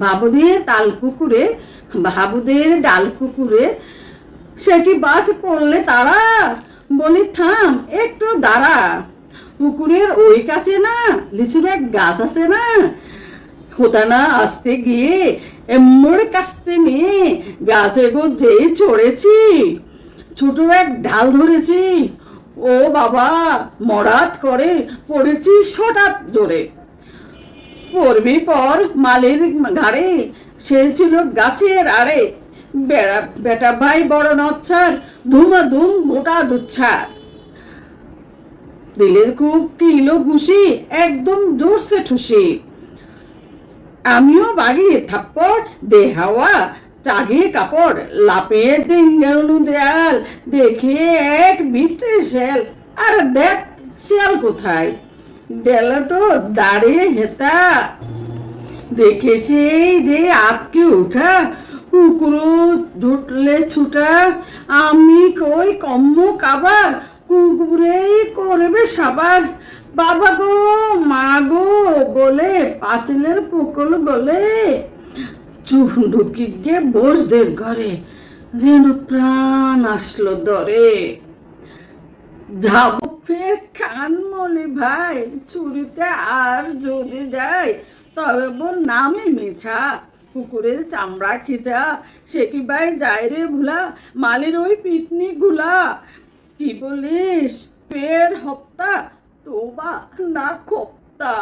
বাবুদের ডাল পুকুরে সে কি বাস পড়লে তারা, বলি থাম একটু দাঁড়া, পুকুরের ওই কাছে না লিচুর এক গাছ আছে না, হোতানা আসতে গিয়ে এমড় কাস্তে নিয়ে গাছে গো যেই চড়েছি, ছোট এক ডাল ধরেছি, ও বাবা মরাত করে পড়েছি হঠাৎ জোরে, পড়বি পর মালির ঘাড়ে, সে ছিল গাছের আড়ে, বেটা ভাই বড় নচ্ছার, ধুমাধুম গোটা দুচ্ছার, দিলের খুব কিলো ঘুষি, একদম জোরসে ঠুসি, আমিও বাগিয়ে থাপ্পড় দে হাওয়া, চাগিয়ে কাপড় লাপিয়ে দিন গেল দেয়াল, দেখে এক বিটে শেল, আর দেখ শিয়াল কোথায়, ডেলাটো দাঁড়িয়ে হেতা, দেখে সেই যে আটকে ওঠা, কুকুরো ঝুটলে ছুটা, আমি কই কম্ম কাবার, কুকুরেই করবে সাবার, বাবা গো মা গো বলে পাঁচিলের পুকুল গলে, ঢুকি গে বসদের ঘরে, যেন প্রাণ আসলো দরে, যাব ফের কানমনি ভাই, চুরিতে আর যদি যাই, তবে বোন নামে মেছা, কুকুরের চামড়া খিচা, সে কি ভাই যায় রে ভুলা, মালির ওই পিটনি গুলা, কি বলিস ফের হপ্তা, তোবা না খোপ্তা।